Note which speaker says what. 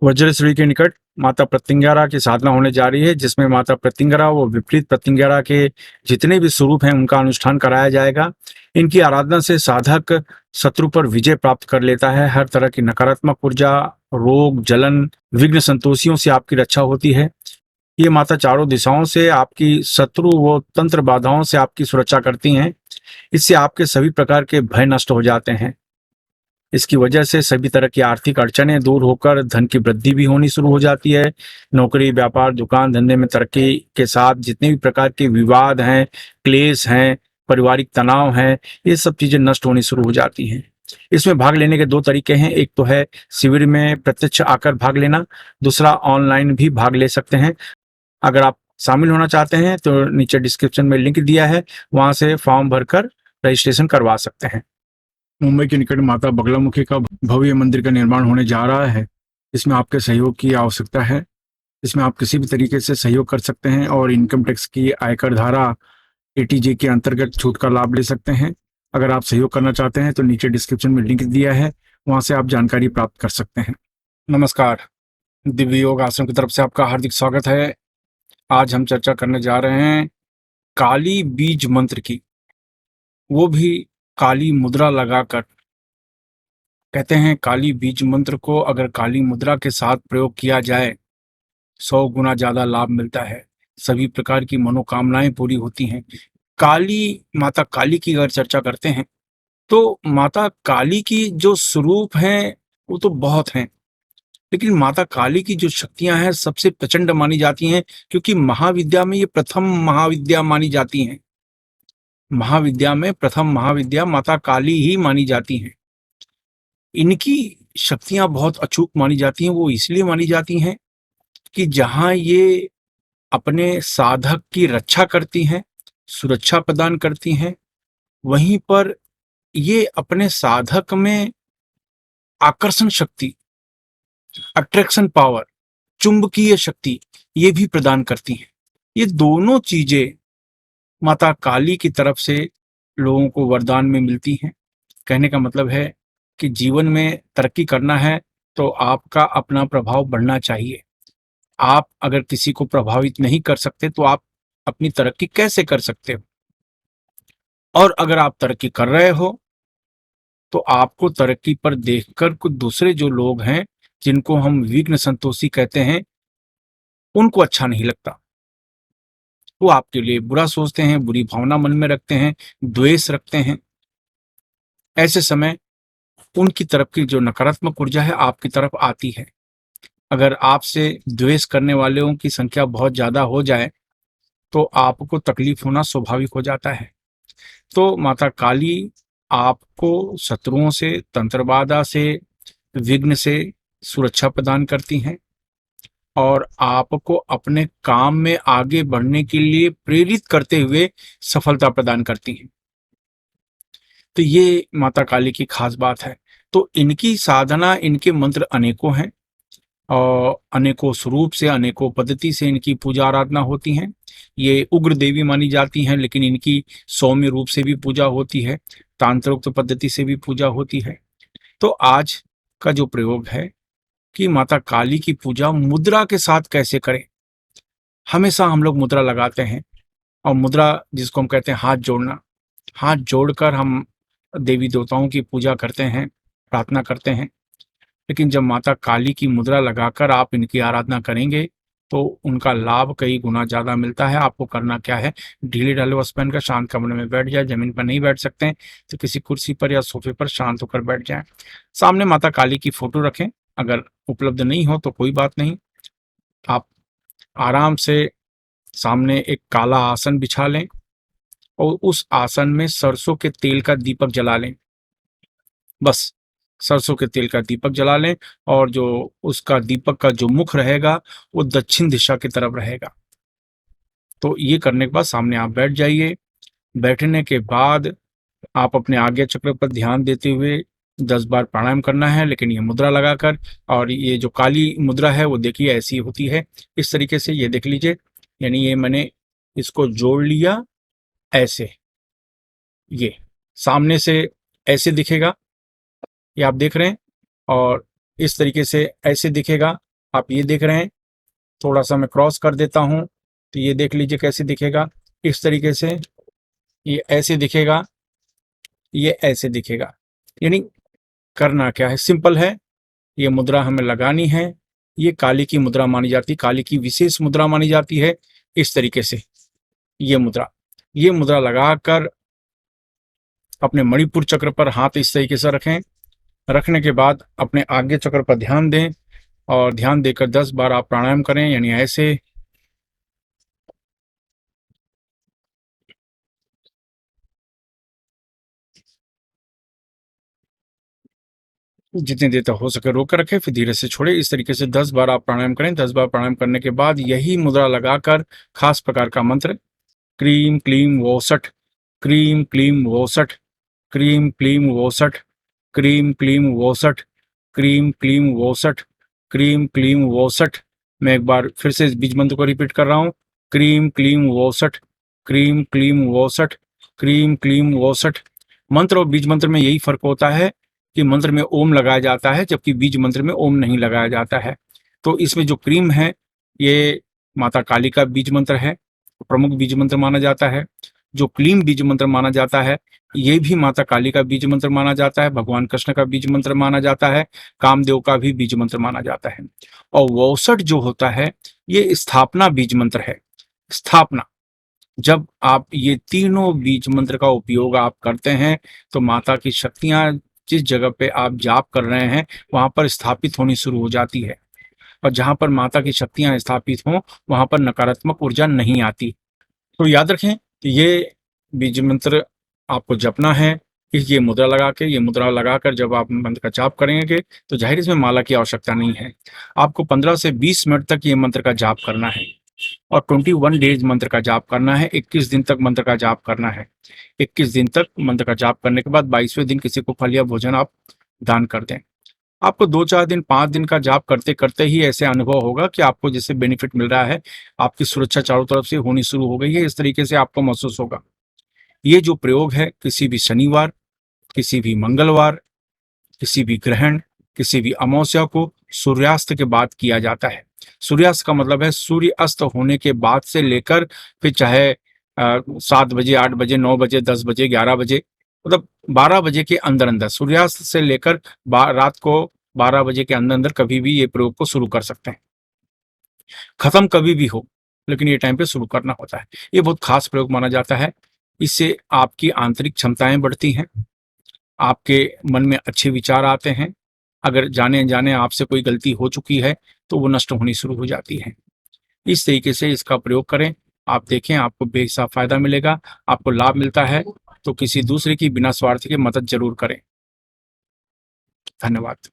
Speaker 1: वज्रश्री के निकट माता प्रत्यंगिरा की साधना होने जा रही है, जिसमें माता प्रत्यंगिरा व विपरीत प्रत्यंगिरा के जितने भी स्वरूप हैं उनका अनुष्ठान कराया जाएगा। इनकी आराधना से साधक शत्रु पर विजय प्राप्त कर लेता है। हर तरह की नकारात्मक ऊर्जा, रोग, जलन, विघ्न संतोषियों से आपकी रक्षा होती है। ये माता चारों दिशाओं से आपकी शत्रु व तंत्र बाधाओं से आपकी सुरक्षा करती हैं। इससे आपके सभी प्रकार के भय नष्ट हो जाते हैं। इसकी वजह से सभी तरह की आर्थिक अड़चनें दूर होकर धन की वृद्धि भी होनी शुरू हो जाती है। नौकरी, व्यापार, दुकान धंधे में तरक्की के साथ जितने भी प्रकार के विवाद हैं, क्लेश हैं, पारिवारिक तनाव हैं, ये सब चीजें नष्ट होनी शुरू हो जाती हैं। इसमें भाग लेने के दो तरीके हैं। एक तो है शिविर में प्रत्यक्ष आकर भाग लेना, दूसरा ऑनलाइन भी भाग ले सकते हैं। अगर आप शामिल होना चाहते हैं तो नीचे डिस्क्रिप्शन में लिंक दिया है, वहां से फॉर्म भरकर रजिस्ट्रेशन करवा सकते हैं। मुंबई के निकट माता बगलामुखी का भव्य मंदिर का निर्माण होने जा रहा है। इसमें आपके सहयोग की आवश्यकता है। इसमें आप किसी भी तरीके से सहयोग कर सकते हैं और इनकम टैक्स की आयकर धारा एटीजे के अंतर्गत छूट का लाभ ले सकते हैं। अगर आप सहयोग करना चाहते हैं तो नीचे डिस्क्रिप्शन में लिंक दिया है, वहां से आप जानकारी प्राप्त कर सकते हैं। नमस्कार, दिव्य योग आश्रम की तरफ से आपका हार्दिक स्वागत है। आज हम चर्चा करने जा रहे हैं काली बीज मंत्र की, वो भी काली मुद्रा लगाकर। कहते हैं काली बीज मंत्र को अगर काली मुद्रा के साथ प्रयोग किया जाए 100 गुना ज्यादा लाभ मिलता है। सभी प्रकार की मनोकामनाएं पूरी होती हैं। काली माता काली की अगर चर्चा करते हैं तो माता काली की जो स्वरूप हैं वो तो बहुत हैं, लेकिन माता काली की जो शक्तियां हैं सबसे प्रचंड मानी जाती हैं, क्योंकि महाविद्या में ये प्रथम महाविद्या मानी जाती हैं। महाविद्या में प्रथम महाविद्या माता काली ही मानी जाती हैं। इनकी शक्तियां बहुत अचूक मानी जाती हैं। वो इसलिए मानी जाती हैं कि जहां ये अपने साधक की रक्षा करती हैं, सुरक्षा प्रदान करती हैं, वहीं पर ये अपने साधक में आकर्षण शक्ति, अट्रैक्शन पावर, चुंबकीय शक्ति ये भी प्रदान करती हैं। ये दोनों चीजें माता काली की तरफ से लोगों को वरदान में मिलती हैं। कहने का मतलब है कि जीवन में तरक्की करना है तो आपका अपना प्रभाव बढ़ना चाहिए। आप अगर किसी को प्रभावित नहीं कर सकते तो आप अपनी तरक्की कैसे कर सकते हो? और अगर आप तरक्की कर रहे हो तो आपको तरक्की पर देखकर कुछ दूसरे जो लोग हैं, जिनको हम विघ्न संतोषी कहते हैं, उनको अच्छा नहीं लगता। वो आपके लिए बुरा सोचते हैं, बुरी भावना मन में रखते हैं, द्वेष रखते हैं। ऐसे समय उनकी तरफ की जो नकारात्मक ऊर्जा है आपकी तरफ आती है। अगर आपसे द्वेष करने वालों की संख्या बहुत ज्यादा हो जाए तो आपको तकलीफ होना स्वाभाविक हो जाता है। तो माता काली आपको शत्रुओं से, तंत्रबाधा से, विघ्न से सुरक्षा प्रदान करती हैं और आपको अपने काम में आगे बढ़ने के लिए प्रेरित करते हुए सफलता प्रदान करती हैं। तो ये माता काली की खास बात है। तो इनकी साधना, इनके मंत्र अनेकों हैं और अनेकों स्वरूप से, अनेकों पद्धति से इनकी पूजा आराधना होती हैं। ये उग्र देवी मानी जाती हैं, लेकिन इनकी सौम्य रूप से भी पूजा होती है, तांत्रोक्त पद्धति से भी पूजा होती है। तो आज का जो प्रयोग है कि माता काली की पूजा मुद्रा के साथ कैसे करें। हमेशा हम लोग मुद्रा लगाते हैं, और मुद्रा जिसको हम कहते हैं हाथ जोड़ना, हाथ जोड़कर हम देवी देवताओं की पूजा करते हैं, प्रार्थना करते हैं। लेकिन जब माता काली की मुद्रा लगाकर आप इनकी आराधना करेंगे तो उनका लाभ कई गुना ज्यादा मिलता है। आपको करना क्या है, ढीले ढाले वस्त्र पहनकर शांत कमरे में बैठ जाए। जमीन पर नहीं बैठ सकते हैं तो किसी कुर्सी पर या सोफे पर शांत होकर बैठ जाएं। सामने माता काली की फोटो रखें। अगर उपलब्ध नहीं हो तो कोई बात नहीं, आप आराम से सामने एक काला आसन बिछा लें और उस आसन में सरसों के तेल का दीपक जला लें। बस सरसों के तेल का दीपक जला लें और जो उसका दीपक का जो मुख रहेगा वो दक्षिण दिशा की तरफ रहेगा। तो ये करने के बाद सामने आप बैठ जाइए। बैठने के बाद आप अपने आज्ञा चक्र पर ध्यान देते हुए 10 बार प्राणायाम करना है, लेकिन ये मुद्रा लगाकर। और ये जो काली मुद्रा है वो देखिए ऐसी होती है, इस तरीके से, ये देख लीजिए। यानी ये मैंने इसको जोड़ लिया ऐसे, ये सामने से ऐसे दिखेगा, ये आप देख रहे हैं, और इस तरीके से ऐसे दिखेगा। आप ये देख रहे हैं, थोड़ा सा मैं क्रॉस कर देता हूं तो ये देख लीजिए कैसे दिखेगा। इस तरीके से ये ऐसे दिखेगा, ये ऐसे दिखेगा। यानी करना क्या है, सिंपल है। ये मुद्रा हमें लगानी है। ये काली की मुद्रा मानी जाती है, काली की विशेष मुद्रा मानी जाती है। इस तरीके से ये मुद्रा लगाकर अपने मणिपुर चक्र पर हाथ इस तरीके से रखें। रखने के बाद अपने आगे चक्र पर ध्यान दें और ध्यान देकर 10 बार आप प्राणायाम करें, यानी ऐसे। जितनी देर तक हो सके रोक कर रखें, फिर धीरे से छोड़े। इस तरीके से 10 बार आप प्राणायाम करें। 10 बार प्राणायाम करने के बाद यही मुद्रा लगाकर खास प्रकार का मंत्र क्रीम क्लीम वोसठ, क्रीम क्लीम वोसठ, क्रीम क्लीम वोसठ, क्रीम क्लीम वोसठ, क्रीम क्लीम वोसठ, क्रीम क्लीम वोसठ। मैं एक बार फिर से इस बीज मंत्र को रिपीट कर रहा हूँ। क्रीम क्लीम वोसठ, क्रीम क्लीम वोसठ, क्रीम क्लीम वोसठ। मंत्र और बीज मंत्र में यही फर्क होता है कि मंत्र में ओम लगाया जाता है जबकि बीज मंत्र में ओम नहीं लगाया जाता है। तो इसमें जो क्रीम है ये माता काली का बीज मंत्र है, प्रमुख बीज मंत्र माना जाता है। जो क्लीम बीज मंत्र माना जाता है ये भी माता काली का बीज मंत्र माना जाता है, भगवान कृष्ण का बीज मंत्र माना जाता है, कामदेव का भी बीज मंत्र माना जाता है। और वोसठ जो होता है ये स्थापना बीज मंत्र है। स्थापना, जब आप ये तीनों बीज मंत्र का उपयोग आप करते हैं तो माता की शक्तियां जिस जगह पे आप जाप कर रहे हैं वहां पर स्थापित होनी शुरू हो जाती है। और जहां पर माता की शक्तियां स्थापित हों वहां पर नकारात्मक ऊर्जा नहीं आती। तो याद रखें कि ये बीज मंत्र आपको जपना है। ये मुद्रा लगाकर जब आप मंत्र का जाप करेंगे तो जाहिर इसमें माला की आवश्यकता नहीं है। आपको 15 से 20 मिनट तक ये मंत्र का जाप करना है और 21 डेज मंत्र का जाप करना है। 21 दिन तक मंत्र का जाप करना है। 21 दिन तक मंत्र का जाप करने के बाद 22वें दिन किसी को फल या भोजन आप दान कर दें। आपको 2-4 दिन 5 दिन का जाप करते करते ही ऐसे अनुभव होगा कि आपको जैसे बेनिफिट मिल रहा है, आपकी सुरक्षा चारों तरफ से होनी शुरू हो गई है, इस तरीके से आपको महसूस होगा। ये जो प्रयोग है किसी भी शनिवार, किसी भी मंगलवार, किसी भी ग्रहण, किसी भी अमावस्या को सूर्यास्त के बाद किया जाता है। सूर्यास्त का मतलब है सूर्य अस्त होने के बाद से लेकर फिर चाहे 7 बजे, 8 बजे, 9 बजे, 10 बजे, 11 बजे, मतलब 12 बजे के अंदर अंदर, सूर्यास्त से लेकर रात को 12 बजे के अंदर अंदर कभी भी ये प्रयोग को शुरू कर सकते हैं। खत्म कभी भी हो लेकिन ये टाइम पे शुरू करना होता है। ये बहुत खास प्रयोग माना जाता है। इससे आपकी आंतरिक क्षमताएं बढ़ती हैं, आपके मन में अच्छे विचार आते हैं। अगर जाने अनजाने आपसे कोई गलती हो चुकी है तो वो नष्ट होनी शुरू हो जाती है। इस तरीके से इसका प्रयोग करें, आप देखें आपको बेहिसाब फायदा मिलेगा। आपको लाभ मिलता है तो किसी दूसरे की बिना स्वार्थ के मदद जरूर करें। धन्यवाद।